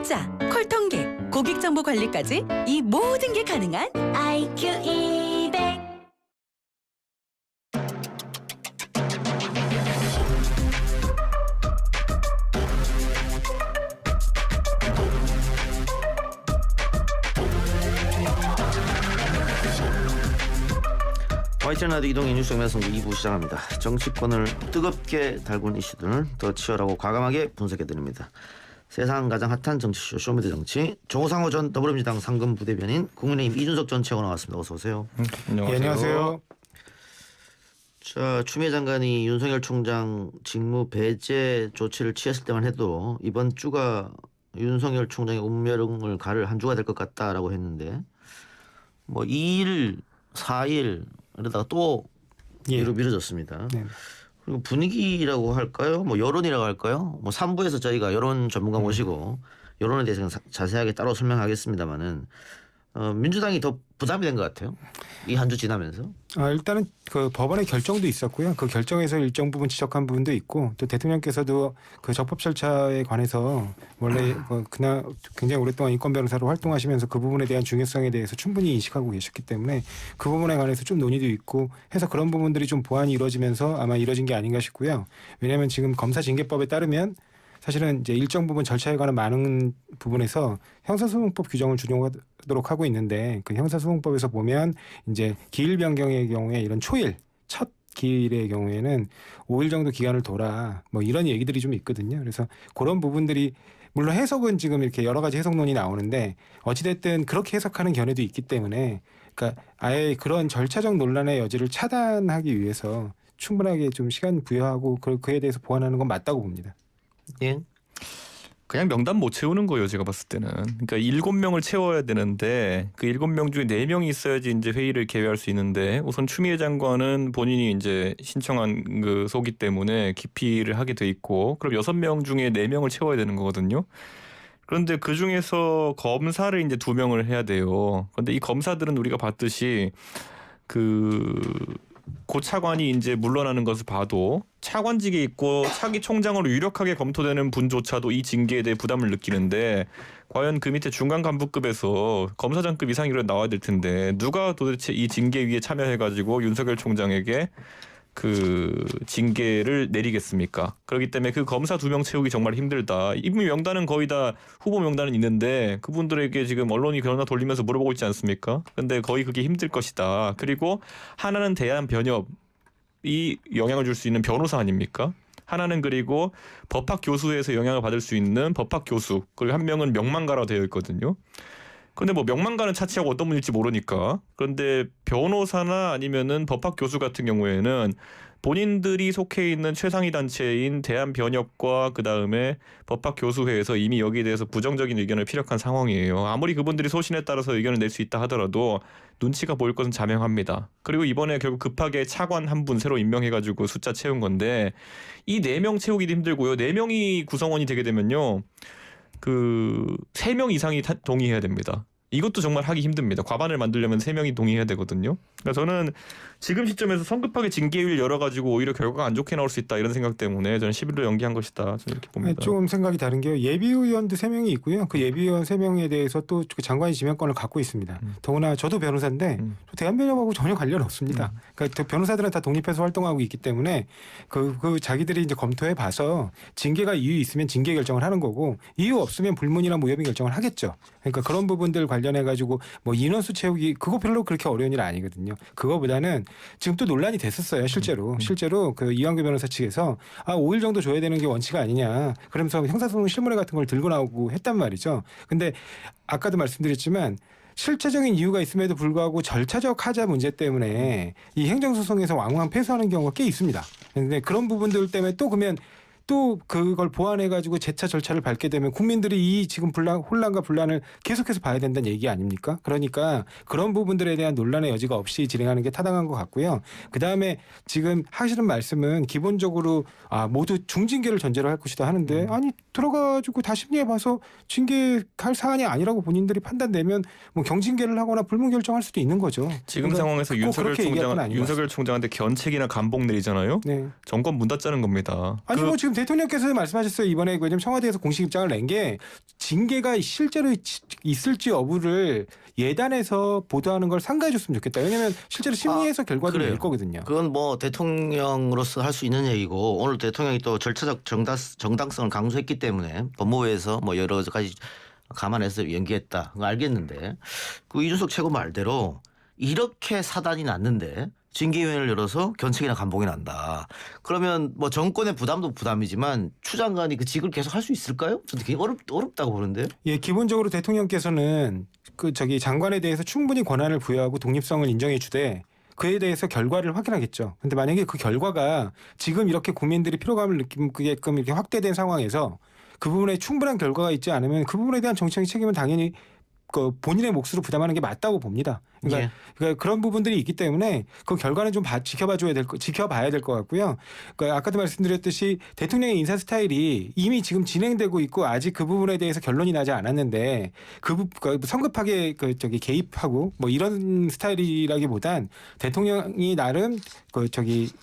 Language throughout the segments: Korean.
문자, 콜통계, 고객 정보 관리까지 이 모든 게 가능한 IQ 200. YTN 라디오 이동희 뉴스 정면선거 2부 시작합니다. 정치권을 뜨겁게 달군 이슈들을 더 치열하고 과감하게 분석해드립니다. 세상 가장 핫한 정치쇼 쇼미더 정치, 정우상호 전 더불어민주당 상금 부대변인, 국민의힘 이준석 전 최고 나왔습니다. 어서 오세요. 안녕하세요. 예, 안녕하세요. 자, 추미애 장관이 윤석열 총장 직무 배제 조치를 취했을 때만 해도 이번 주가 윤석열 총장의 운명을 가를 한 주가 될 것 같다라고 했는데 뭐 2일, 4일 이러다가 또 미뤄졌습니다. 네. 그리고 분위기라고 할까요? 뭐 여론이라고 할까요? 뭐 3부에서 저희가 여론 전문가 모시고 여론에 대해서 자세하게 따로 설명하겠습니다만은 민주당이 더 부담이 된 것 같아요. 이 한 주 지나면서. 일단은 그 법원의 결정도 있었고요. 그 결정에서 일정 부분 지적한 부분도 있고 또 대통령께서도 그 적법 절차에 관해서 원래 그날 굉장히 오랫동안 인권 변호사로 활동하시면서 그 부분에 대한 중요성에 대해서 충분히 인식하고 계셨기 때문에 그 부분에 관해서 좀 논의도 있고 해서 그런 부분들이 좀 보완이 이루어지면서 아마 이루어진 게 아닌가 싶고요. 왜냐하면 지금 검사징계법에 따르면 사실은 이제 일정 부분 절차에 관한 많은 부분에서 형사소송법 규정을 준용하도록 하고 있는데 그 형사소송법에서 보면 이제 기일 변경의 경우에 이런 초일 첫 기일의 경우에는 5일 정도 기간을 둬라 뭐 이런 얘기들이 좀 있거든요. 그래서 그런 부분들이 물론 해석은 지금 이렇게 여러 가지 해석론이 나오는데 어찌됐든 그렇게 해석하는 견해도 있기 때문에 그러니까 아예 그런 절차적 논란의 여지를 차단하기 위해서 충분하게 좀 시간 부여하고 그에 대해서 보완하는 건 맞다고 봅니다. 예. 그냥 명단 못 채우는 거예요. 제가 봤을 때는. 그러니까 7명을 채워야 되는데 그 7명 중에 4명이 있어야지 이제 회의를 개회할 수 있는데 우선 추미애 장관은 본인이 이제 신청한 그 소기 때문에 기피를 하게 돼 있고 그럼 6명 중에 4명을 채워야 되는 거거든요. 그런데 그 중에서 검사를 이제 2명을 해야 돼요. 그런데 이 검사들은 우리가 봤듯이 고 차관이 이제 물러나는 것을 봐도 차관직에 있고 차기 총장으로 유력하게 검토되는 분조차도 이 징계에 대해 부담을 느끼는데 과연 그 밑에 중간 간부급에서 검사장급 이상으로 나와야 될 텐데 누가 도대체 이 징계위에 참여해가지고 윤석열 총장에게 그 징계를 내리겠습니까? 그렇기 때문에 그 검사 2명 채우기 정말 힘들다. 이미 명단은 거의 다 후보 명단은 있는데 그분들에게 지금 언론이 전화 돌리면서 물어보고 있지 않습니까? 근데 거의 그게 힘들 것이다. 그리고 하나는 대한 변협이 영향을 줄 수 있는 변호사 아닙니까? 하나는 그리고 법학 교수에서 영향을 받을 수 있는 법학 교수 그리고 한 명은 명망가로 되어 있거든요. 근데 뭐 명망가는 차치하고 어떤 분일지 모르니까. 그런데 변호사나 아니면은 법학 교수 같은 경우에는 본인들이 속해 있는 최상위 단체인 대한변협과 그다음에 법학교수회에서 이미 여기에 대해서 부정적인 의견을 피력한 상황이에요. 아무리 그분들이 소신에 따라서 의견을 낼 수 있다 하더라도 눈치가 보일 것은 자명합니다. 그리고 이번에 결국 급하게 차관 한 분 새로 임명해가지고 숫자 채운 건데 이 4명 채우기도 힘들고요. 4명이 구성원이 되게 되면요. 3명 이상이 동의해야 됩니다. 이것도 정말 하기 힘듭니다. 과반을 만들려면 3명이 동의해야 되거든요. 그러니까 저는 지금 시점에서 성급하게 징계위를 열어가지고 오히려 결과가 안 좋게 나올 수 있다 이런 생각 때문에 저는 10일로 연기한 것이다. 저는 이렇게 봅니다. 좀 생각이 다른 게요. 예비의원도 3명이 있고요. 그 예비의원 3명에 대해서 또 장관이 지명권을 갖고 있습니다. 더구나 저도 변호사인데 대한변협하고 전혀 관련 없습니다. 그러니까 변호사들은 다 독립해서 활동하고 있기 때문에 그 자기들이 이제 검토해 봐서 징계가 이유 있으면 징계 결정을 하는 거고 이유 없으면 불문이나 무혐의 결정을 하겠죠. 그러니까 그런 부분들 관련해 가지고 뭐 인원수 채우기 그거 별로 그렇게 어려운 일 아니거든요. 그거보다는 지금 또 논란이 됐었어요. 실제로 그 이완규 변호사 측에서 5일 정도 줘야 되는 게 원칙 아니냐. 그러면서 형사소송 실무례 같은 걸 들고 나오고 했단 말이죠. 근데 아까도 말씀드렸지만 실체적인 이유가 있음에도 불구하고 절차적 하자 문제 때문에 이 행정소송에서 왕왕 패소하는 경우가 꽤 있습니다. 그런데 그런 부분들 때문에 또 그러면 또 그걸 보완해가지고 재차 절차를 밟게 되면 국민들이 이 지금 혼란과 분란을 계속해서 봐야 된다는 얘기 아닙니까? 그러니까 그런 부분들에 대한 논란의 여지가 없이 진행하는 게 타당한 것 같고요. 그다음에 지금 하시는 말씀은 기본적으로 모두 중징계를 전제로 할 것이다 하는데 아니 들어가지고 다 심리해봐서 징계할 사안이 아니라고 본인들이 판단되면 뭐 경징계를 하거나 불문 결정할 수도 있는 거죠. 지금 그러니까 상황에서 윤석열 총장한테 견책이나 감봉 내리잖아요. 네. 정권 문 닫자는 겁니다. 아니 뭐 지금 대통령께서 말씀하셨어요. 이번에 그 청와대에서 공식 입장을 낸 게 징계가 실제로 있을지 여부를 예단해서 보도하는 걸 상가해 줬으면 좋겠다. 왜냐하면 실제로 심리에서 결과를 그래요. 낼 거거든요. 그건 뭐 대통령으로서 할 수 있는 얘기고 오늘 대통령이 또 절차적 정당성을 강조했기 때문에 법무부에서 뭐 여러 가지 감안해서 연기했다. 그거 알겠는데 그 이준석 최고 말대로 이렇게 사단이 났는데 징계위원회를 열어서 견책이나 감봉이 난다. 그러면 뭐 정권의 부담도 부담이지만 추 장관이 그 직을 계속 할 수 있을까요? 저는 되게 어렵다고 보는데요. 예, 기본적으로 대통령께서는 장관에 대해서 충분히 권한을 부여하고 독립성을 인정해 주되 그에 대해서 결과를 확인하겠죠. 근데 만약에 그 결과가 지금 이렇게 국민들이 피로감을 느끼게끔 이렇게 확대된 상황에서 그 부분에 충분한 결과가 있지 않으면 그 부분에 대한 정치적인 책임은 당연히 그 본인의 몫으로 부담하는 게 맞다고 봅니다. 그러니까, 예. 그러니까 그런 부분들이 있기 때문에 그 결과는 좀 지켜봐야 될 것 같고요. 그러니까 아까도 말씀드렸듯이 대통령의 인사 스타일이 이미 지금 진행되고 있고 아직 그 부분에 대해서 결론이 나지 않았는데 성급하게 개입하고 뭐 이런 스타일이라기보단 대통령이 나름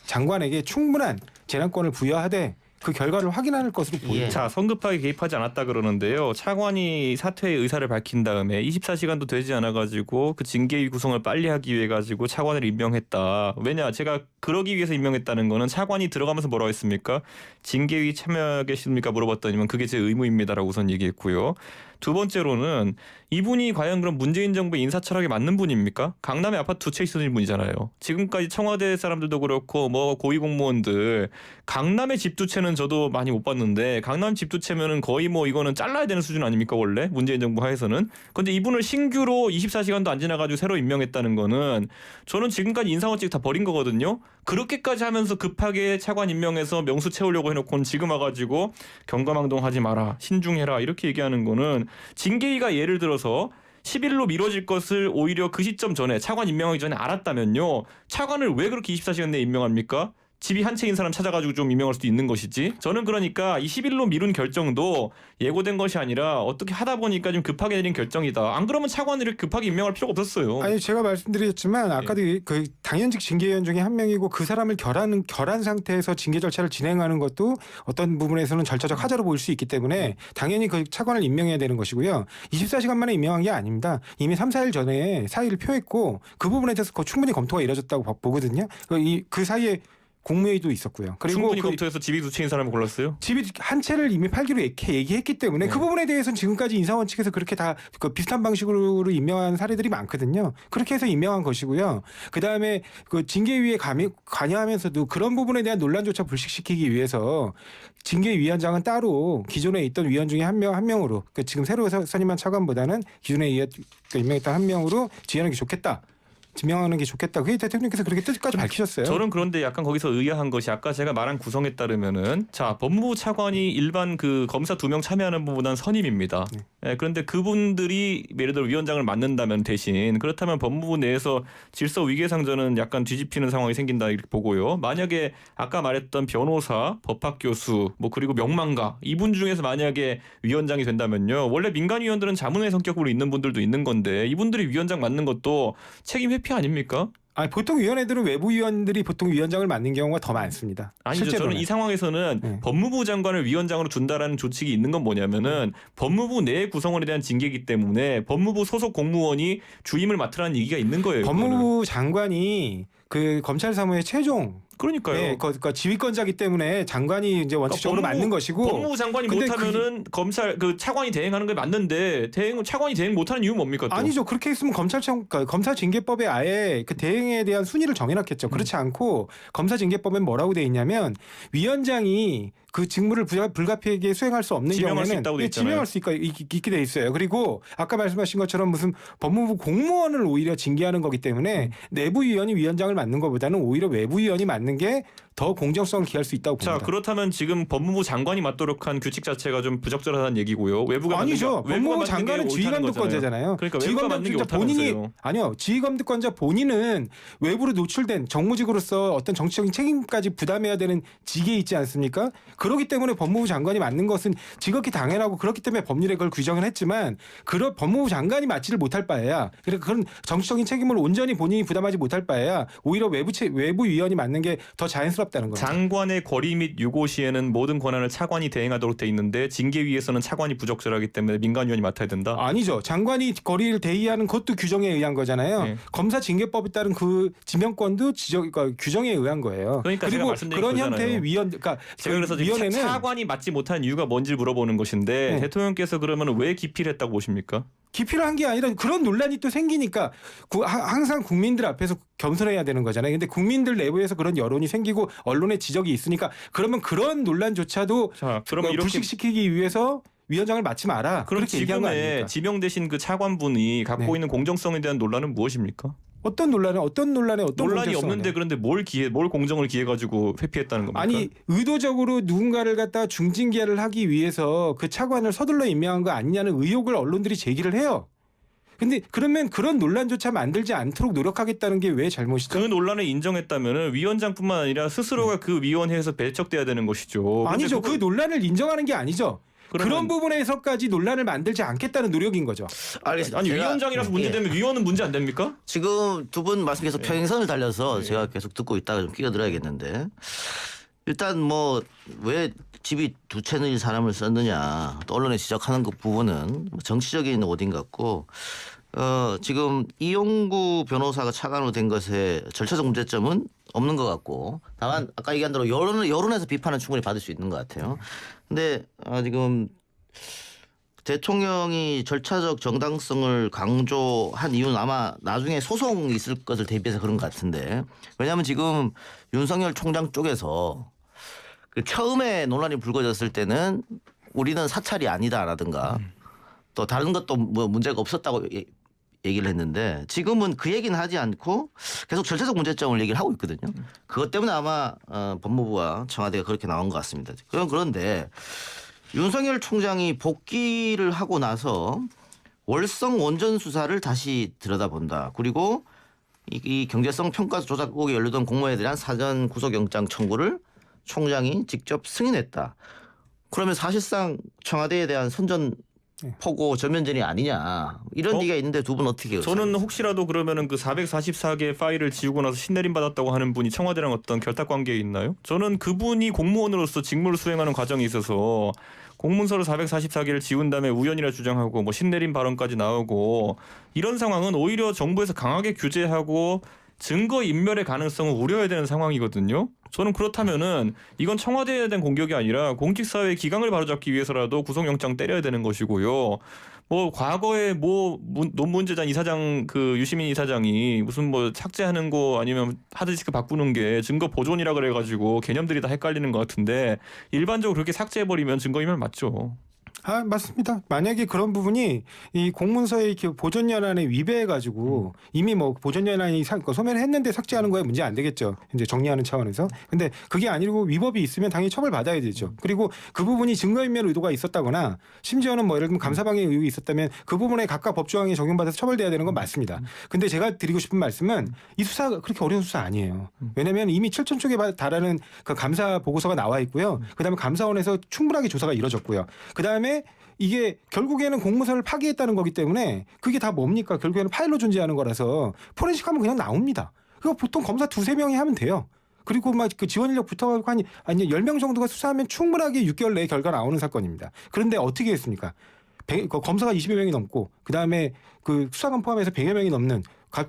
장관에게 충분한 재량권을 부여하되 그 결과를 확인하는 것으로 보입니다. 자, 성급하게 개입하지 않았다 그러는데요. 차관이 사퇴의 의사를 밝힌 다음에 24시간도 되지 않아 가지고 그 징계위 구성을 빨리 하기 위해 가지고 차관을 임명했다. 왜냐? 제가 그러기 위해서 임명했다는 거는 차관이 들어가면서 뭐라고 했습니까? 징계위 참여하겠습니까? 물어봤더니만 그게 제 의무입니다라고 우선 얘기했고요. 두 번째로는 이분이 과연 그럼 문재인 정부의 인사 철학에 맞는 분입니까? 강남에 아파트 두 채 있었던 분이잖아요. 지금까지 청와대 사람들도 그렇고 뭐 고위 공무원들 강남의 집 두 채는 저도 많이 못 봤는데 강남 집 두 채면은 거의 뭐 이거는 잘라야 되는 수준 아닙니까 원래 문재인 정부 하에서는. 그런데 이분을 신규로 24시간도 안 지나가지고 새로 임명했다는 거는 저는 지금까지 인사원직 다 버린 거거든요. 그렇게까지 하면서 급하게 차관 임명해서 명수 채우려고 해놓고는 지금 와가지고 경거망동하지 마라 신중해라 이렇게 얘기하는 거는 징계위가 예를 들어서 10일로 미뤄질 것을 오히려 그 시점 전에 차관 임명하기 전에 알았다면요. 차관을 왜 그렇게 24시간 내에 임명합니까? 집이 한 채인 사람 찾아가지고 좀 임명할 수도 있는 것이지. 저는 그러니까 이 10일로 미룬 결정도 예고된 것이 아니라 어떻게 하다 보니까 좀 급하게 내린 결정이다. 안 그러면 차관을 이렇게 급하게 임명할 필요가 없었어요. 아니 제가 말씀드렸지만 아까도 그 당연직 징계위원 중에 한 명이고 그 사람을 결한 상태에서 징계 절차를 진행하는 것도 어떤 부분에서는 절차적 하자로 보일 수 있기 때문에 당연히 그 차관을 임명해야 되는 것이고요. 24시간 만에 임명한 게 아닙니다. 이미 3, 4일 전에 사의를 표했고 그 부분에 대해서 충분히 검토가 이루어졌다고 보거든요. 그 사이에 국무회의도 있었고요. 그리고 충분히 검토해서 집이 두 채인 사람을 골랐어요? 집이 한 채를 이미 팔기로 얘기했기 때문에 그 부분에 대해서는 지금까지 인사원 측에서 그렇게 다 비슷한 방식으로 임명한 사례들이 많거든요. 그렇게 해서 임명한 것이고요. 그다음에 그 징계위에 관여하면서도 그런 부분에 대한 논란조차 불식시키기 위해서 징계위원장은 따로 기존에 있던 위원 중에 한 명으로 지금 새로 선임한 차관보다는 기존에 임명했던 한 명으로 지휘하는 게 좋겠다. 지명하는 게 좋겠다. 그게 대통령께서 그렇게 뜻까지 밝히셨어요. 저는 그런데 약간 거기서 의아한 것이 아까 제가 말한 구성에 따르면은 자 법무부 차관이 일반 그 검사 2명 참여하는 분보다는 선임입니다. 네, 그런데 그분들이 예를 들어 위원장을 맡는다면 대신 그렇다면 법무부 내에서 질서 위계상 저는 약간 뒤집히는 상황이 생긴다 이렇게 보고요. 만약에 아까 말했던 변호사, 법학 교수, 뭐 그리고 명망가 이분 중에서 만약에 위원장이 된다면요. 원래 민간 위원들은 자문의 성격으로 있는 분들도 있는 건데 이분들이 위원장 맡는 것도 책임 회피 아닙니까? 아니, 보통 위원회들은 외부 위원들이 보통 위원장을 맡는 경우가 더 많습니다. 아니죠. 실제로는. 저는 이 상황에서는 법무부 장관을 위원장으로 둔다라는 조칙이 있는 건 뭐냐면은 법무부 내 구성원에 대한 징계이기 때문에 법무부 소속 공무원이 주임을 맡으라는 얘기가 있는 거예요. 법무부 장관이 그 검찰 사무의 최종 그러니까요. 네, 그러니까 지휘권자기 때문에 장관이 이제 원칙적으로 맞는 것이고 법무부 장관이 못하면은 검찰 그 차관이 대행하는 게 맞는데 차관이 대행 못하는 이유는 뭡니까? 또? 아니죠. 그렇게 했으면 검사징계법에 아예 그 대행에 대한 순위를 정해놨겠죠. 그렇지 않고 검사징계법엔 뭐라고 돼 있냐면 위원장이 그 직무를 불가피하게 수행할 수 없는 경우에는 지명할 수 있게 돼 있어요. 그리고 아까 말씀하신 것처럼 무슨 법무부 공무원을 오히려 징계하는 거기 때문에 내부 위원이 위원장을 맡는 것보다는 오히려 외부 위원이 맡는 게 더 공정성을 기할 수 있다고 봅니다. 자, 그렇다면 지금 법무부 장관이 맡도록 한 규칙 자체가 좀 부적절하다는 얘기고요. 외부가 아니죠. 법무부 장관은 지휘감독권자잖아요. 그러니까 외부가 맡는 게 옳다면서요. 아니요. 지휘감독권자 본인은 외부로 노출된 정무직으로서 어떤 정치적인 책임까지 부담해야 되는 직에 있지 않습니까? 그렇기 때문에 법무부 장관이 맡는 것은 지극히 당연하고 그렇기 때문에 법률에 그걸 규정을 했지만 그런 법무부 장관이 맡지를 못할 바에야 그러니까 그런 정치적인 책임을 온전히 본인이 부담하지 못할 바에야 오히려 외부 위원이 맡는 게 더 자연스럽다는 거죠. 장관의 권리 및 유고 시에는 모든 권한을 차관이 대행하도록 돼 있는데 징계위에서는 차관이 부적절하기 때문에 민간위원이 맡아야 된다. 아니죠. 장관이 거리를 대의하는 것도 규정에 의한 거잖아요. 네. 검사 징계법에 따른 그 지명권도 그러니까 규정에 의한 거예요. 그러니까 제가 그리고 말씀드린 그런 거잖아요. 형태의 위원, 그러니까 제가 그래서 지금 위원회는 차관이 맡지 못한 이유가 뭔지 물어보는 것인데 네. 대통령께서 그러면 왜 기피를 했다고 보십니까? 기피를 한 게 아니라 그런 논란이 또 생기니까 항상 국민들 앞에서 겸손해야 되는 거잖아요. 근데 국민들 내부에서 그런 여론이 생기고 언론의 지적이 있으니까 그러면 그런 논란조차도 자, 그러면 이렇게 불식시키기 위해서 위원장을 맡지 마라. 그럼 그렇게 얘기한 거 지금의 아닙니까? 지명되신 그 차관분이 갖고 네. 있는 공정성에 대한 논란은 무엇입니까? 어떤 논란에 어떤 논란이 공정성을 없는데 해요? 그런데 뭘 공정을 기해 가지고 회피했다는 겁니까? 아니 의도적으로 누군가를 갖다 중징계를 하기 위해서 그 차관을 서둘러 임명한 거 아니냐는 의혹을 언론들이 제기를 해요. 근데 그러면 그런 논란조차 만들지 않도록 노력하겠다는 게 왜 잘못이죠? 그 논란을 인정했다면 위원장뿐만 아니라 스스로가 그 위원회에서 배척돼야 되는 것이죠. 아니죠. 그런데 그 논란을 인정하는 게 아니죠. 그러면- 그런 부분에서까지 논란을 만들지 않겠다는 노력인 거죠. 알겠습니다. 아니 제가- 위원장이라서 예. 문제되면 위원은 문제 안 됩니까? 지금 두 분 말씀 계속 평행선을 달려서 제가 계속 듣고 있다가 좀 끼어들어야겠는데 일단 뭐 왜 집이 두 채널 사람을 썼느냐 또 언론에 지적하는 그 부분은 정치적인 오딘 같고 지금 이용구 변호사가 차관으로 된 것에 절차적 문제점은 없는 것 같고 다만 아까 얘기한 대로 여론에서 비판은 충분히 받을 수 있는 것 같아요. 근데 지금 대통령이 절차적 정당성을 강조한 이유는 아마 나중에 소송이 있을 것을 대비해서 그런 것 같은데 왜냐하면 지금 윤석열 총장 쪽에서 그 처음에 논란이 불거졌을 때는 우리는 사찰이 아니다라든가 또 다른 것도 뭐 문제가 없었다고 얘기를 했는데 지금은 그 얘기는 하지 않고 계속 절차적 문제점을 얘기를 하고 있거든요. 그것 때문에 아마 법무부와 청와대가 그렇게 나온 것 같습니다. 그런데 윤석열 총장이 복귀를 하고 나서 월성 원전 수사를 다시 들여다본다. 그리고 이 경제성 평가 조작국에 연루된 공무원에 대한 사전 구속영장 청구를 총장이 직접 승인했다. 그러면 사실상 청와대에 대한 선전 포고 전면전이 아니냐 이런 얘기가 있는데 두 분 어떻게 해요? 저는 혹시라도 그러면은 그 444개 파일을 지우고 나서 신내림 받았다고 하는 분이 청와대랑 어떤 결탁 관계에 있나요? 저는 그분이 공무원으로서 직무를 수행하는 과정에 있어서 공문서를 444개를 지운 다음에 우연이라 주장하고 뭐 신내림 발언까지 나오고 이런 상황은 오히려 정부에서 강하게 규제하고 증거 인멸의 가능성을 우려해야 되는 상황이거든요. 저는 그렇다면은 이건 청와대에 대한 공격이 아니라 공직사회의 기강을 바로잡기 위해서라도 구속영장 때려야 되는 것이고요. 뭐 과거에 뭐 논문제단 이사장 그 유시민 이사장이 무슨 뭐 삭제하는 거 아니면 하드디스크 바꾸는 게 증거 보존이라 그래가지고 개념들이 다 헷갈리는 것 같은데 일반적으로 그렇게 삭제해버리면 증거인멸 맞죠. 맞습니다. 만약에 그런 부분이 이 공문서의 보존연한에 위배해가지고 이미 뭐 보존연한이 소멸을 했는데 삭제하는 거에 문제 안 되겠죠. 이제 정리하는 차원에서. 근데 그게 아니고 위법이 있으면 당연히 처벌받아야 되죠. 그리고 그 부분이 증거인멸 의도가 있었다거나 심지어는 뭐 예를 들면 감사방해 의혹이 있었다면 그 부분에 각각 법조항에 적용받아서 처벌돼야 되는 건 맞습니다. 근데 제가 드리고 싶은 말씀은 이 수사가 그렇게 어려운 수사 아니에요. 왜냐하면 이미 7,000쪽에 달하는 그 감사 보고서가 나와 있고요. 그다음에 감사원에서 충분하게 조사가 이루어졌고요. 그다음에 이게 결국에는 공문서를 파기했다는 거기 때문에 그게 다 뭡니까? 결국에는 파일로 존재하는 거라서 포렌식하면 그냥 나옵니다. 그거 보통 검사 2-3명이 하면 돼요. 그리고 막 그 지원 인력 붙어가지고 아니 10명 정도가 수사하면 충분하게 6개월 내에 결과 나오는 사건입니다. 그런데 어떻게 했습니까? 검사가 20여 명이 넘고 그다음에 그 수사관 포함해서 100여 명이 넘는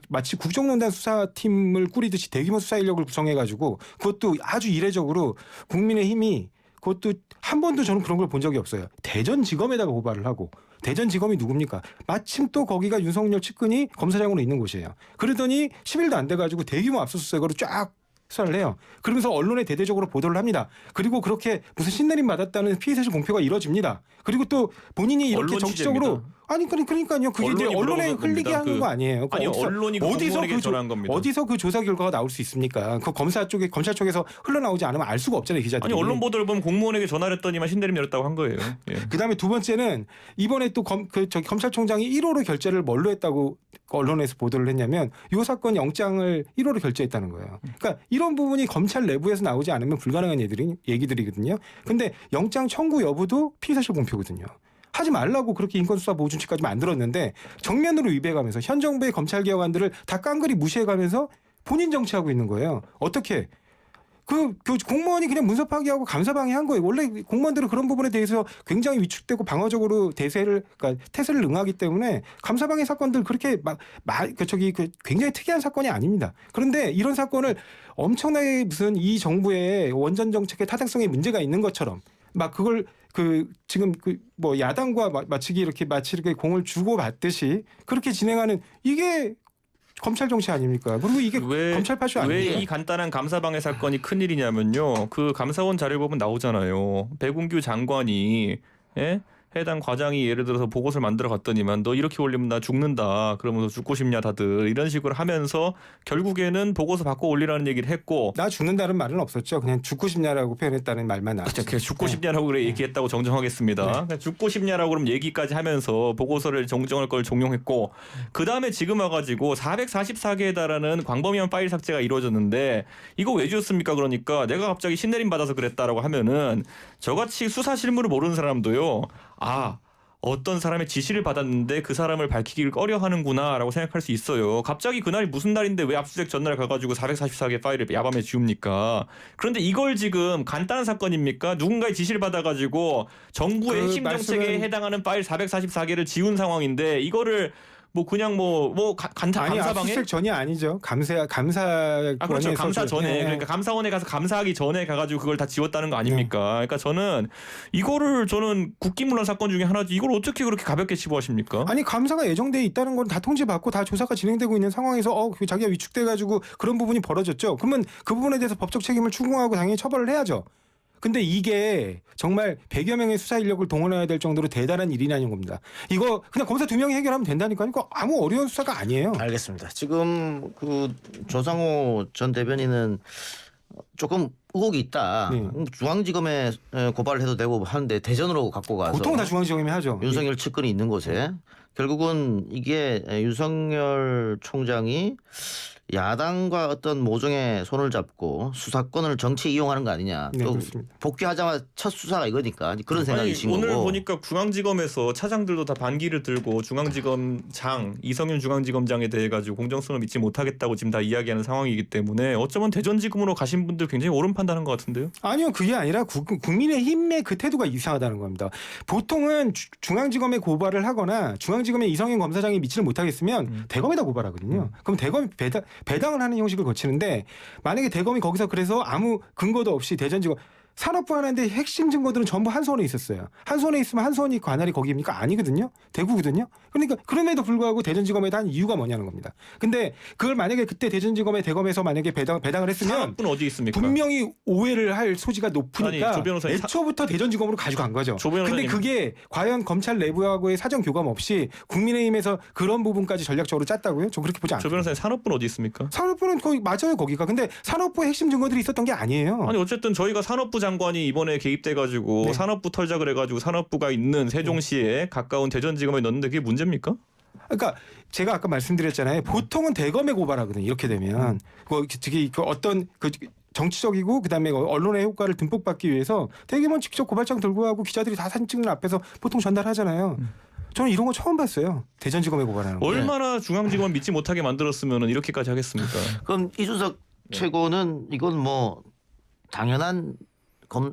마치 국정농단 수사팀을 꾸리듯이 대규모 수사 인력을 구성해가지고 그것도 아주 이례적으로 국민의힘이 그것도 한 번도 저는 그런 걸 본 적이 없어요. 대전지검에다가 고발을 하고 대전지검이 누굽니까? 마침 또 거기가 윤석열 측근이 검사장으로 있는 곳이에요. 그러더니 10일도 안 돼가지고 대규모 압수수색으로 쫙 수사를 해요. 그러면서 언론에 대대적으로 보도를 합니다. 그리고 그렇게 무슨 신내림 받았다는 피의사실 공표가 이루어집니다. 그리고 또 본인이 이렇게 언론 정치적으로 취재입니다. 아니 그러니까요. 그게 이제 언론에 흘리게 하는 거 아니에요. 아니 언론이 공무원에게 전한 겁니다. 어디서 그 조사 결과가 나올 수 있습니까? 그 검찰 쪽에서 흘러나오지 않으면 알 수가 없잖아요, 기자들이. 아니 언론 보도를 보면 공무원에게 전화를 했더니만 신내림 내렸다고 한 거예요. 예. 그다음에 두 번째는 이번에 또 검찰총장이 1호로 결재를 뭘로 했다고 언론에서 보도를 했냐면 이 사건 영장을 1호로 결재했다는 거예요. 그러니까 이런 부분이 검찰 내부에서 나오지 않으면 불가능한 얘기들이거든요. 근데 영장 청구 여부도 피의사실 공표거든요. 하지 말라고 그렇게 인권수사보호준칙까지 만들었는데 정면으로 위배가면서 현 정부의 검찰개혁안들을 다 깡그리 무시해가면서 본인 정치하고 있는 거예요. 어떻게? 그 공무원이 그냥 문서 파기하고 감사 방해한 거예요. 원래 공무원들은 그런 부분에 대해서 굉장히 위축되고 방어적으로 그러니까 태세를 응하기 때문에 감사 방해 사건들 그렇게 굉장히 특이한 사건이 아닙니다. 그런데 이런 사건을 엄청나게 무슨 이 정부의 원전 정책의 타당성에 문제가 있는 것처럼 막 그걸 지금 뭐 야당과 마치 이렇게 공을 주고 받듯이 그렇게 진행하는 이게 검찰 정치 아닙니까? 그리고 이게 검찰 파쇼 아니에요? 왜 이 간단한 감사방해 사건이 큰일이냐면요. 그 감사원 자료를 보면 나오잖아요. 백운규 장관이 해당 과장이 예를 들어서 보고서를 만들어 갔더니만 너 이렇게 올리면 나 죽는다. 그러면서 죽고 싶냐 다들 이런 식으로 하면서 결국에는 보고서 바꿔 올리라는 얘기를 했고 나 죽는다는 말은 없었죠. 그냥 죽고 싶냐라고 표현했다는 말만 나왔죠. 그냥 죽고 싶냐라고 그래 얘기했다고 정정하겠습니다. 그냥 죽고 싶냐라고 그럼 얘기까지 하면서 보고서를 정정할 걸 종용했고 그 다음에 지금 와가지고 444개에 달하는 광범위한 파일 삭제가 이루어졌는데 이거 왜 지웠습니까? 그러니까 내가 갑자기 신내림 받아서 그랬다라고 하면은 저같이 수사 실무를 모르는 사람도요. 어떤 사람의 지시를 받았는데 그 사람을 밝히기를 꺼려하는구나라고 생각할 수 있어요. 갑자기 그날이 무슨 날인데 왜 압수수색 전날 가가지고 444개 파일을 야밤에 지웁니까? 그런데 이걸 지금 간단한 사건입니까? 누군가의 지시를 받아가지고 정부의 핵심 정책에 해당하는 파일 444개를 지운 상황인데 이거를 뭐 그냥 감사방해? 압수수색 전이 아니죠. 감사 그렇죠. 감사 전에 그러니까 감사원에 가서 감사하기 전에 가가지고 그걸 다 지웠다는 거 아닙니까? 그러니까 저는 국기문란 사건 중에 하나지 이걸 어떻게 그렇게 가볍게 치부하십니까? 아니 감사가 예정돼 있다는 건 다 통지받고 다 조사가 진행되고 있는 상황에서 자기가 위축돼가지고 그런 부분이 벌어졌죠. 그러면 그 부분에 대해서 법적 책임을 추궁하고 당연히 처벌을 해야죠. 근데 이게 정말 100여 명의 수사 인력을 동원해야 될 정도로 대단한 일이냐는 겁니다. 이거 그냥 검사 2명이 해결하면 된다니까요. 이거 아무 어려운 수사가 아니에요. 알겠습니다. 지금 조상호 전 대변인은 조금 의혹이 있다. 네. 중앙지검에 고발을 해도 되고 하는데 대전으로 갖고 가서 보통 다 중앙지검이 하죠. 윤석열 측근이 있는 곳에 결국은 이게 윤석열 총장이 야당과 어떤 모종의 손을 잡고 수사권을 정치에 이용하는 거 아니냐. 네, 또 그렇습니다. 복귀하자마자 첫 수사가 이거니까 그런 생각이 신 거고. 오늘 보니까 중앙지검에서 차장들도 다 반기를 들고 중앙지검장 이성윤 중앙지검장에 대해 가지고 공정성을 믿지 못하겠다고 지금 다 이야기하는 상황이기 때문에 어쩌면 대전지검으로 가신 분들 굉장히 옳은 판단한 것 같은데요. 아니요, 그게 아니라 국민의힘의 그 태도가 이상하다는 겁니다. 보통은 중앙지검에 고발을 하거나 중앙지검에 이성윤 검사장이 믿지를 못하겠으면 대검에다 고발하거든요. 그럼 대검이 배당을 하는 형식을 거치는데 만약에 대검이 거기서 그래서 아무 근거도 없이 대전지검 산업부 하나인데 핵심 증거들은 전부 한수원에 있었어요. 한수원에 있으면 한수원이 관할이 거기입니까? 아니거든요. 대구거든요. 그러니까 그럼에도 불구하고 대전지검에다 한 이유가 뭐냐는 겁니다. 근데 그걸 만약에 그때 대전지검에 대검에서 만약에 배당을 했으면 산업부는 어디 있습니까? 분명히 오해를 할 소지가 높으니까 아니, 조 변호사님, 애초부터 대전지검으로 가져간 거죠. 조 변호사님. 근데 그게 과연 검찰 내부하고의 사전 교감 없이 국민의힘에서 그런 부분까지 전략적으로 짰다고요? 저 그렇게 보지 않아요. 조 변호사님 산업부는 어디 있습니까? 산업부는 거기 맞아요, 거기가. 근데 산업부의 핵심 증거들이 있었던 게 아니에요. 아니 어쨌든 저희가 산업부 장관이 이번에 개입돼가지고 네. 산업부 털자 그래가지고 산업부가 있는 세종시에 가까운 대전지검에 넣는데 그게 문제입니까? 그러니까 제가 아까 말씀드렸잖아요. 보통은 대검에 고발하거든요. 이렇게 되면 어떤 정치적이고 그다음에 언론의 효과를 듬뿍 받기 위해서 대검은 직접 고발장 들고 가고 기자들이 다 사진 찍는 앞에서 보통 전달하잖아요. 저는 이런 거 처음 봤어요. 대전지검에 고발하는 거. 얼마나 중앙지검 믿지 못하게 만들었으면 이렇게까지 하겠습니까? 그럼 이준석 최고는 이건 뭐 당연한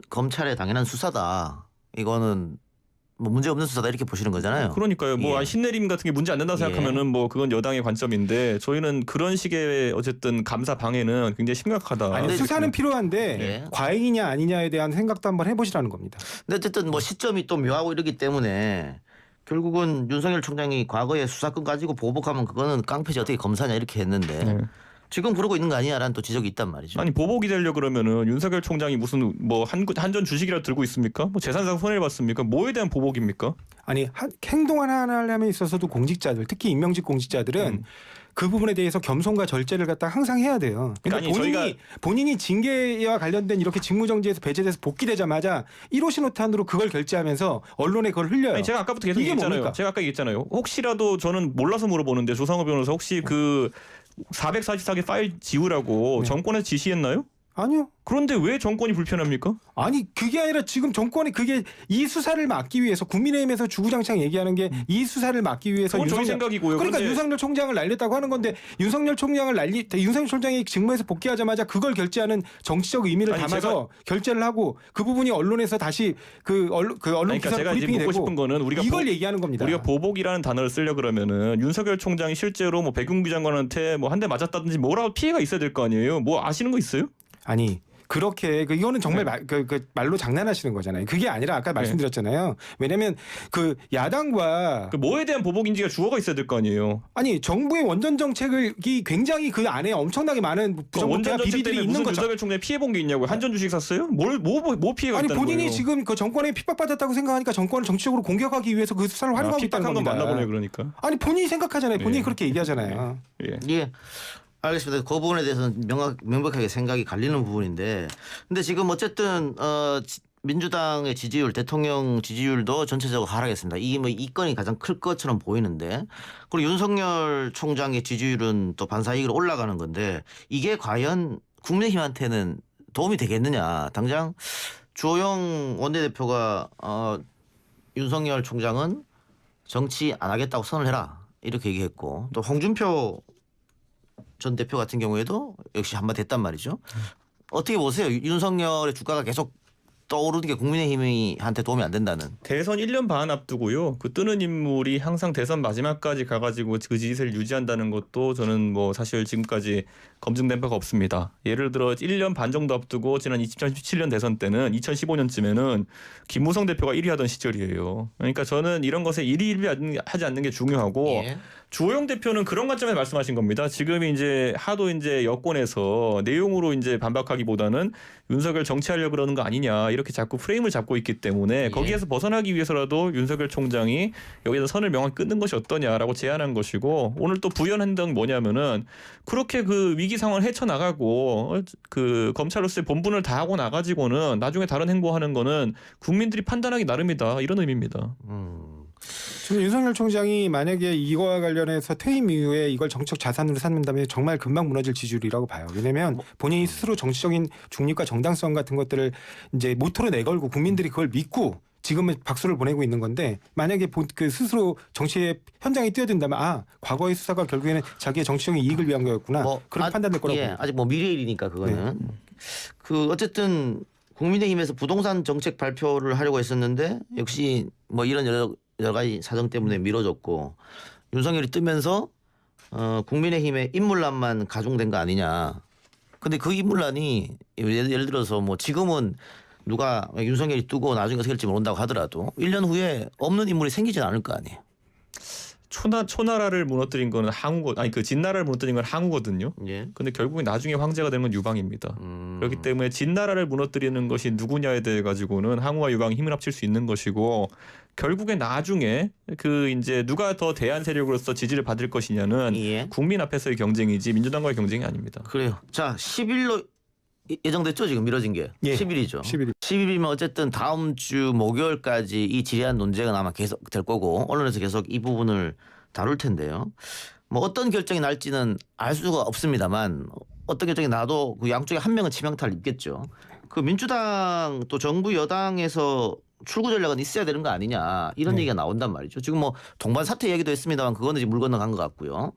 검찰의 당연한 수사다. 이거는 뭐 문제 없는 수사다 이렇게 보시는 거잖아요. 그러니까요. 뭐 예. 신내림 같은 게 문제 안 된다 생각하면은 뭐 그건 여당의 관점인데 저희는 그런 식의 어쨌든 감사 방해는 굉장히 심각하다. 아니, 수사는 필요한데 예. 과잉이냐 아니냐에 대한 생각도 한번 해보시라는 겁니다. 근데 어쨌든 뭐 시점이 또 묘하고 이러기 때문에 결국은 윤석열 총장이 과거에 수사권 가지고 보복하면 그거는 깡패지 어떻게 검사냐 이렇게 했는데 네. 지금 그러고 있는 거 아니냐라는 또 지적이 있단 말이죠. 아니 보복이 되려 그러면은 윤석열 총장이 무슨 뭐 한전 주식이라도 들고 있습니까? 뭐 재산상 손해를 봤습니까? 뭐에 대한 보복입니까? 아니 행동 하나하나에 있어서도 공직자들 특히 임명직 공직자들은 그 부분에 대해서 겸손과 절제를 갖다 항상 해야 돼요. 근데 아니, 본인이 징계와 관련된 이렇게 직무정지에서 배제돼서 복귀되자마자 1호 신호탄으로 그걸 결제하면서 언론에 그걸 흘려요. 아니, 제가 아까부터 계속 이게 얘기했잖아요. 뭡니까? 제가 아까 얘기했잖아요. 혹시라도 저는 몰라서 물어보는데 조상호 변호사 혹시 그 444개 파일 지우라고 네. 정권에서 지시했나요? 아니요. 그런데 왜 정권이 불편합니까? 아니 그게 아니라 지금 정권이 그게 이 수사를 막기 위해서 국민의힘에서 주구장창 얘기하는 게 이 수사를 막기 위해서 그건 저희 생각이고요. 그러니까 그런데 윤석열 총장을 날렸다고 하는 건데 윤석열 총장이 직무에서 복귀하자마자 그걸 결제하는 정치적 의미를 아니, 담아서 결제를 하고 그 부분이 언론에서 다시 그 언론 그러니까 기사로 제가 이제 브리핑이 묻고 되고 싶은 거는 이걸 얘기하는 겁니다. 우리가 보복이라는 단어를 쓰려 그러면은 윤석열 총장이 실제로 뭐 백윤기 장관한테 뭐 한 대 맞았다든지 뭐라도 피해가 있어야 될 거 아니에요. 뭐 아시는 거 있어요? 아니 그렇게 이거는 정말 네. 말로 장난하시는 거잖아요. 그게 아니라 아까 말씀드렸잖아요. 왜냐하면 그 야당과 그 뭐에 대한 보복인지가 주어가 있어야 될 거 아니에요. 아니 정부의 원전 정책이 굉장히 그 안에 엄청나게 많은 부정부패와 원전 정책 비리들이 때문에 있는 무슨 거죠. 윤석열 총장이 피해 본 게 있냐고요. 한전 주식 샀어요? 뭐 피해가 아니 있다는 본인이 거예요? 지금 그 정권에 핍박받았다고 생각하니까 정권을 정치적으로 공격하기 위해서 그 수사를 활용하고 있다는 핍박한 건 겁니다. 맞나 보네 그러니까. 아니 본인이 생각하잖아요. 본인이 예. 그렇게 얘기하잖아요. 예. 예. 알겠습니다. 그 부분에 대해서는 명백하게 생각이 갈리는 부분인데, 근데 지금 어쨌든 민주당의 지지율, 대통령 지지율도 전체적으로 하락했습니다. 이 건이 가장 클 것처럼 보이는데, 그리고 윤석열 총장의 지지율은 또 반사이익으로 올라가는 건데, 이게 과연 국민의힘한테는 도움이 되겠느냐? 당장 주호영 원내대표가 윤석열 총장은 정치 안 하겠다고 선을 해라 이렇게 얘기했고, 또 홍준표 전 대표 같은 경우에도 역시 한마디 했단 말이죠. 어떻게 보세요? 윤석열의 주가가 계속 떠오르는 게 국민의힘한테 도움이 안 된다는. 대선 1년 반 앞두고요. 그 뜨는 인물이 항상 대선 마지막까지 가가지고 그 지지세를 유지한다는 것도 저는 뭐 사실 지금까지 검증된 바가 없습니다. 예를 들어 1년 반 정도 앞두고 지난 2017년 대선 때는 2015년쯤에는 김무성 대표가 1위 하던 시절이에요. 그러니까 저는 이런 것에 1위 하지 않는 게 중요하고 예. 주호영 대표는 그런 관점에서 말씀하신 겁니다. 지금 이제 하도 이제 여권에서 내용으로 이제 반박하기보다는 윤석열 정치하려고 그러는 거 아니냐 이렇게 자꾸 프레임을 잡고 있기 때문에 예. 거기에서 벗어나기 위해서라도 윤석열 총장이 여기서 선을 명확히 끊는 것이 어떠냐라고 제안한 것이고 오늘 또 부연한 건 뭐냐면은 그렇게 그 위기 상황을 헤쳐나가고 그 검찰로서의 본분을 다하고 나가지고는 나중에 다른 행보하는 거는 국민들이 판단하기 나름이다 이런 의미입니다. 지금 윤석열 총장이 만약에 이거와 관련해서 퇴임 이후에 이걸 정책 자산으로 삼는다면 정말 금방 무너질 지지율이라고 봐요. 왜냐하면 본인이 스스로 정치적인 중립과 정당성 같은 것들을 이제 모토로 내걸고 국민들이 그걸 믿고 지금은 박수를 보내고 있는 건데 만약에 그 스스로 정치의 현장에 뛰어든다면 과거의 수사가 결국에는 자기의 정치적인 이익을 위한 거였구나. 그렇게 판단될 거라고. 예, 아직 뭐 미래일이니까 그거는. 그 어쨌든 국민의힘에서 부동산 정책 발표를 하려고 했었는데 역시 뭐 이런 여러 가지 사정 때문에 미뤄졌고 윤석열이 뜨면서 국민의힘의 인물난만 가중된 거 아니냐. 근데 그 인물난이 예를 들어서 뭐 지금은 누가 윤석열이 뜨고 나중에 어떻게 될지 모른다고 하더라도 1년 후에 없는 인물이 생기진 않을 거 아니에요. 초나라를 무너뜨린 거는 항우고 아니 그 진나라를 무너뜨린 건 항우거든요. 예. 근데 결국에 나중에 황제가 되는 건 유방입니다. 그렇기 때문에 진나라를 무너뜨리는 것이 누구냐에 대해 가지고는 항우와 유방이 힘을 합칠 수 있는 것이고 결국에 나중에 그 이제 누가 더 대한 세력으로서 지지를 받을 것이냐는 예. 국민 앞에서의 경쟁이지 민주당과의 경쟁이 아닙니다. 그래요. 자, 10일로 예정됐죠? 지금 미뤄진 게. 예. 10일이죠. 11일. 10일이면 어쨌든 다음 주 목요일까지 이 질의안 논쟁은 아마 계속 될 거고 언론에서 계속 이 부분을 다룰 텐데요. 뭐 어떤 결정이 날지는 알 수가 없습니다만 어떤 결정이 나도 그 양쪽에 한 명은 치명타를 입겠죠. 그 민주당 또 정부 여당에서 출구 전략은 있어야 되는 거 아니냐 이런 얘기가 나온단 말이죠. 지금 뭐 동반 사퇴 얘기도 했습니다만 그거는 이제 물 건너간 것 같고요.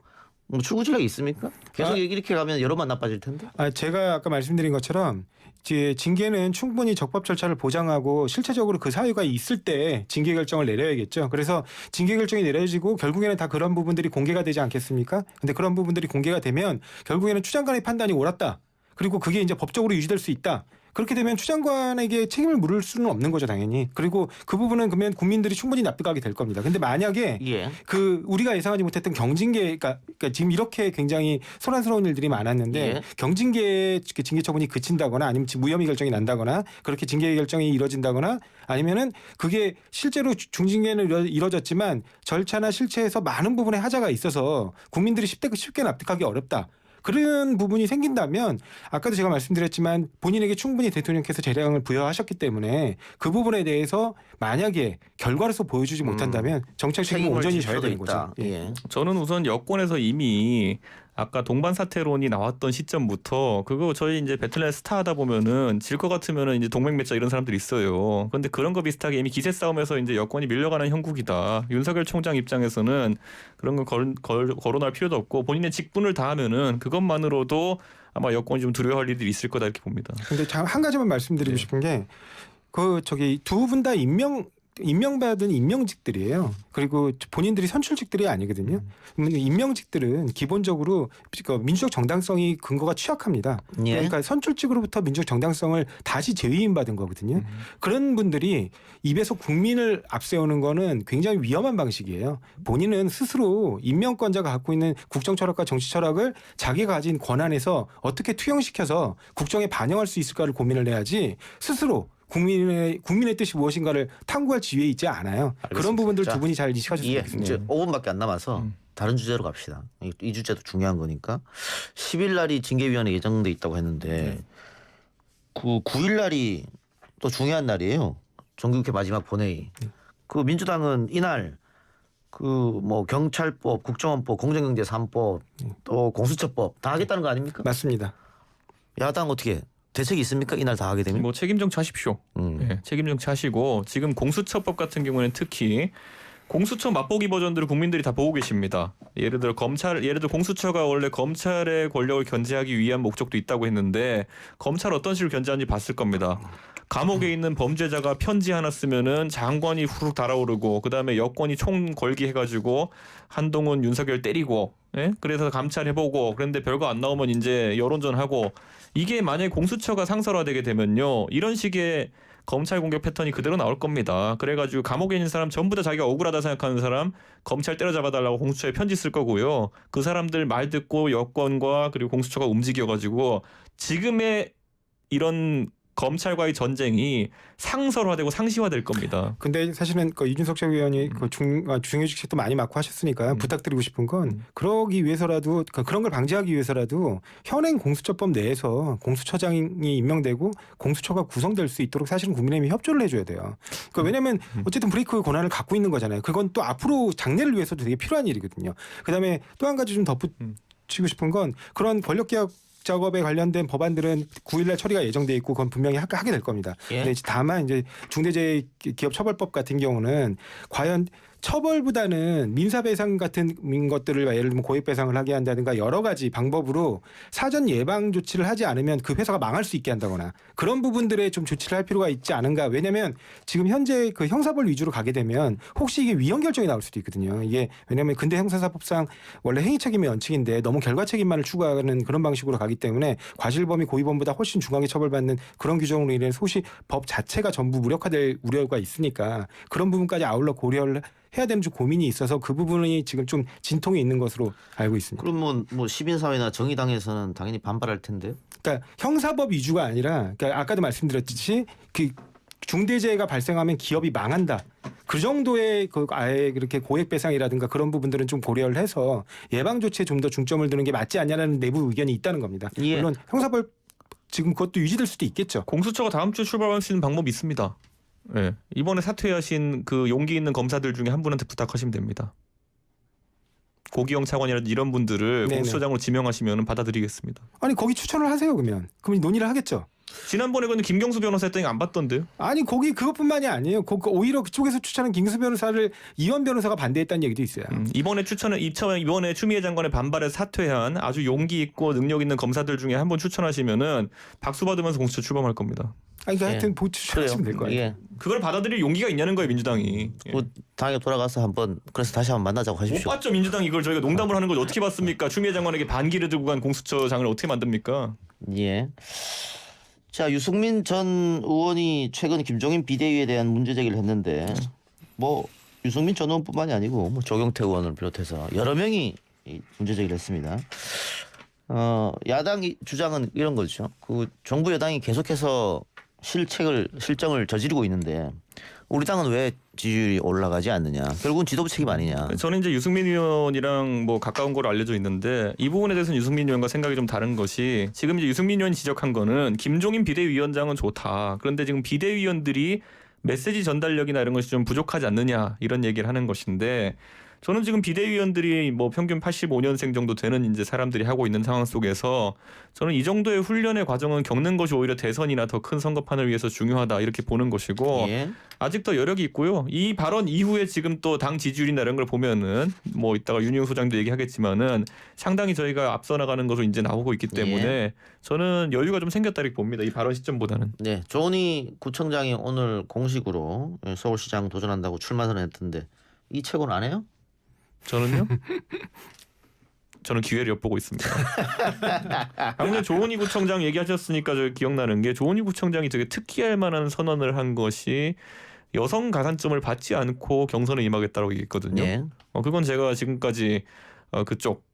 뭐 출구 전략이 있습니까? 계속 이렇게 가면 여론만 나빠질 텐데. 제가 아까 말씀드린 것처럼 징계는 충분히 적법 절차를 보장하고 실체적으로 그 사유가 있을 때 징계 결정을 내려야겠죠. 그래서 징계 결정이 내려지고 결국에는 다 그런 부분들이 공개가 되지 않겠습니까? 근데 그런 부분들이 공개가 되면 결국에는 추장관의 판단이 옳았다. 그리고 그게 이제 법적으로 유지될 수 있다. 그렇게 되면 추 장관에게 책임을 물을 수는 없는 거죠, 당연히. 그리고 그 부분은 그러면 국민들이 충분히 납득하게 될 겁니다. 근데 만약에 예. 그 우리가 예상하지 못했던 경징계가 그러니까 지금 이렇게 굉장히 소란스러운 일들이 많았는데 예. 경징계 징계 처분이 그친다거나 아니면 무혐의 결정이 난다거나 그렇게 징계 결정이 이뤄진다거나 아니면은 그게 실제로 중징계는 이뤄졌지만 절차나 실체에서 많은 부분에 하자가 있어서 국민들이 쉽게 납득하기 어렵다. 그런 부분이 생긴다면 아까도 제가 말씀드렸지만 본인에게 충분히 대통령께서 재량을 부여하셨기 때문에 그 부분에 대해서 만약에 결과로서 보여주지 못한다면 정책 책임을 책임을 온전히 질 져야 수도 되는 있다. 거죠. 예. 예. 저는 우선 여권에서 이미 아까 동반 사태론이 나왔던 시점부터 그거 저희 이제 배틀넷 스타 하다 보면은 질 것 같으면은 이제 동맹 맺자 이런 사람들이 있어요. 그런데 그런 거 비슷하게 이미 기세 싸움에서 이제 여권이 밀려가는 형국이다. 윤석열 총장 입장에서는 그런 거 거론할 필요도 없고 본인의 직분을 다하면은 그것만으로도 아마 여권이 좀 두려워할 일들이 있을 거다 이렇게 봅니다. 근데 한 가지만 말씀드리고 네. 싶은 게 그 저기 두 분 다 임명받은 임명직들이에요. 그리고 본인들이 선출직들이 아니거든요. 임명직들은 기본적으로 민주적 정당성이 근거가 취약합니다. 예. 그러니까 선출직으로부터 민주적 정당성을 다시 재위임받은 거거든요. 그런 분들이 입에서 국민을 앞세우는 거는 굉장히 위험한 방식이에요. 본인은 스스로 임명권자가 갖고 있는 국정 철학과 정치 철학을 자기가 가진 권한에서 어떻게 투영시켜서 국정에 반영할 수 있을까를 고민을 해야지 스스로 국민의 뜻이 무엇인가를 탐구할 지위에 있지 않아요. 그런 부분들 자, 두 분이 잘 인식하셨으면 예. 좋겠습니다. 이제 5분밖에 안 남아서 다른 주제로 갑시다. 이 주제도 중요한 거니까. 10일 날이 징계위원회 예정돼 있다고 했는데 그 9일 날이 또 중요한 날이에요. 정기국회 마지막 본회의. 그 민주당은 이날 그 뭐 경찰법, 국정원법, 공정경제 3법, 또 공수처법 다 하겠다는 거 아닙니까? 맞습니다. 야당 어떻게 대책이 있습니까? 이날 다 하게 되면? 뭐 책임 정치하십시오. 예, 책임 정치하시고 지금 공수처법 같은 경우에는 특히 공수처 맛보기 버전들을 국민들이 다 보고 계십니다. 예를 들어 공수처가 원래 검찰의 권력을 견제하기 위한 목적도 있다고 했는데 검찰 어떤 식으로 견제하는지 봤을 겁니다. 감옥에 있는 범죄자가 편지 하나 쓰면은 장관이 후룩 달아오르고 그다음에 여권이 총 걸기 해가지고 한동훈 윤석열 때리고 예? 그래서 감찰해보고 그런데 별거 안 나오면 이제 여론전하고 이게 만약에 공수처가 상설화되게 되면요 이런 식의 검찰 공격 패턴이 그대로 나올 겁니다. 그래가지고 감옥에 있는 사람 전부 다 자기가 억울하다 생각하는 사람 검찰 때려잡아달라고 공수처에 편지 쓸 거고요. 그 사람들 말 듣고 여권과 그리고 공수처가 움직여가지고 지금의 이런 검찰과의 전쟁이 상설화되고 상시화될 겁니다. 근데 사실은 그 이준석 최고위원이 그 중요직책도 많이 맡고 하셨으니까 부탁드리고 싶은 건 그러기 위해서라도 그런 걸 방지하기 위해서라도 현행 공수처법 내에서 공수처장이 임명되고 공수처가 구성될 수 있도록 사실은 국민의힘이 협조를 해줘야 돼요. 그러니까 왜냐하면 어쨌든 브레이크 권한을 갖고 있는 거잖아요. 그건 또 앞으로 장래를 위해서도 되게 필요한 일이거든요. 그다음에 또 한 가지 좀 덧붙이고 싶은 건 그런 권력개혁 작업에 관련된 법안들은 9일날 처리가 예정돼 있고 그건 분명히 하게 될 겁니다. 예. 근데 다만 이제 중대재해기업처벌법 같은 경우는 과연 처벌보다는 민사배상 같은 것들을 예를 들면 고액배상을 하게 한다든가 여러 가지 방법으로 사전 예방 조치를 하지 않으면 그 회사가 망할 수 있게 한다거나 그런 부분들에 좀 조치를 할 필요가 있지 않은가. 왜냐하면 지금 현재 그 형사벌 위주로 가게 되면 혹시 이게 위헌 결정이 나올 수도 있거든요. 이게 왜냐하면 근대 형사사법상 원래 행위 책임의 원칙인데 너무 결과 책임만을 추구하는 그런 방식으로 가기 때문에 과실범이 고의범보다 훨씬 중하게 처벌받는 그런 규정으로 인해서 혹시 법 자체가 전부 무력화될 우려가 있으니까 그런 부분까지 아울러 고려를 해야 되는 좀 고민이 있어서 그 부분이 지금 좀 진통이 있는 것으로 알고 있습니다. 그러면 뭐 시민사회나 정의당에서는 당연히 반발할 텐데요. 그러니까 형사법 위주가 아니라 그러니까 아까도 말씀드렸듯이 그 중대재해가 발생하면 기업이 망한다. 그 정도의 그 아예 그렇게 고액배상이라든가 그런 부분들은 좀 고려를 해서 예방 조치에 좀 더 중점을 두는 게 맞지 않냐라는 내부 의견이 있다는 겁니다. 예. 물론 형사법 지금 그것도 유지될 수도 있겠죠. 공수처가 다음 주에 출발할 수 있는 방법이 있습니다. 예. 이번에 사퇴하신 그 용기 있는 검사들 중에 한 분한테 부탁하시면 됩니다. 고기영 차관이라든지 이런 분들을 네네. 공수처장으로 지명하시면 받아들이겠습니다. 아니 거기 추천을 하세요 그러면 논의를 하겠죠. 지난번에 근데 김경수 변호사 했더니 안 받던데요? 아니 거기 그것뿐만이 아니에요. 오히려 그쪽에서 추천한 김수 변호사를 이원 변호사가 반대했다는 얘기도 있어요. 이번에 이번에 추미애 장관의 반발에 사퇴한 아주 용기 있고 능력 있는 검사들 중에 한 분 추천하시면은 박수 받으면서 공수처 출범할 겁니다. 아니 그러니까 예. 하여튼 추천하시면 될 거예요. 예. 그걸 받아들일 용기가 있냐는 거예요 민주당이. 예. 뭐 당에 돌아가서 한번 그래서 다시 한번 만나자고 못 하십시오. 봤죠 민주당 이걸 저희가 농담을 하는 걸 어떻게 봤습니까? 추미애 장관에게 반기를 들고 간 공수처장을 어떻게 만듭니까? 예. 자, 유승민 전 의원이 최근 김종인 비대위에 대한 문제 제기를 했는데 뭐 유승민 전 의원뿐만이 아니고 뭐 조경태 의원을 비롯해서 여러 명이 이 문제 제기를 했습니다. 야당 주장은 이런 거죠. 그 정부 여당이 계속해서 실정을 저지르고 있는데 우리 당은 왜 지지율이 올라가지 않느냐. 결국은 지도부 책임 아니냐. 저는 이제 유승민 의원이랑 뭐 가까운 걸로 알려져 있는데 이 부분에 대해서는 유승민 의원과 생각이 좀 다른 것이 지금 이제 유승민 의원이 지적한 거는 김종인 비대위원장은 좋다. 그런데 지금 비대위원들이 메시지 전달력이나 이런 것이 좀 부족하지 않느냐 이런 얘기를 하는 것인데 저는 지금 비대위원들이 뭐 평균 85년생 정도 되는 이제 사람들이 하고 있는 상황 속에서 저는 이 정도의 훈련의 과정은 겪는 것이 오히려 대선이나 더 큰 선거판을 위해서 중요하다 이렇게 보는 것이고 예. 아직 더 여력이 있고요. 이 발언 이후에 지금 또 당 지지율이나 이런 걸 보면은 뭐 이따가 윤희용 소장도 얘기하겠지만은 상당히 저희가 앞서 나가는 것으로 이제 나오고 있기 때문에 예. 저는 여유가 좀 생겼다 이렇게 봅니다. 이 발언 시점보다는. 네, 조은희 구청장이 오늘 공식으로 서울시장 도전한다고 출마 선언했던데 이 최고는 안 해요? 저는요? 저는 기회를 엿보고 있습니다. 방금 조은희 구청장 얘기하셨으니까 저 기억나는 게 조은희 구청장이 되게 특기할 만한 선언을 한 것이 여성 가산점을 받지 않고 경선에 임하겠다고 얘기했거든요. 예. 그건 제가 지금까지 그쪽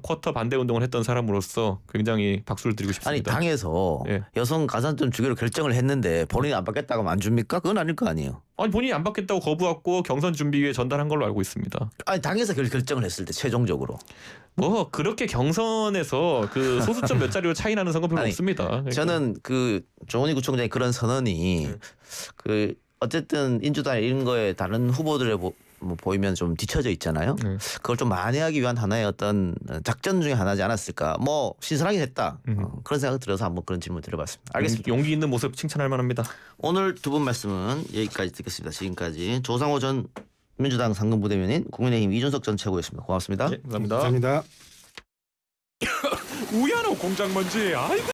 쿼터 반대 운동을 했던 사람으로서 굉장히 박수를 드리고 싶습니다. 아니 당에서 예. 여성 가산점 주기로 결정을 했는데 본인이 안 받겠다고 하면 안 줍니까? 그건 아닐 거 아니에요. 아니 본인이 안 받겠다고 거부하고 경선 준비위에 전달한 걸로 알고 있습니다. 아니 당에서 결정을 했을 때 최종적으로 뭐 그렇게 경선에서 그 소수점 몇 자리로 차이 나는 선거 별로 아니, 없습니다. 그러니까. 저는 그 조은희 구청장의 그런 선언이 그 어쨌든 인주당 이런 거에 다른 후보들의 뭐 보이면 좀 뒤처져 있잖아요. 그걸 좀 만회하기 위한 하나의 어떤 작전 중에 하나지 않았을까. 뭐 신선하게 됐다. 그런 생각 들어서 한번 그런 질문 드려봤습니다. 알겠습니다. 용기 있는 모습 칭찬할 만합니다. 오늘 두 분 말씀은 여기까지 듣겠습니다. 지금까지 조상호 전 민주당 상근부대변인, 국민의힘 이준석 전 최고였습니다. 고맙습니다. 네, 감사합니다. 감사합니다. 우야노 공장 먼지. 아이고.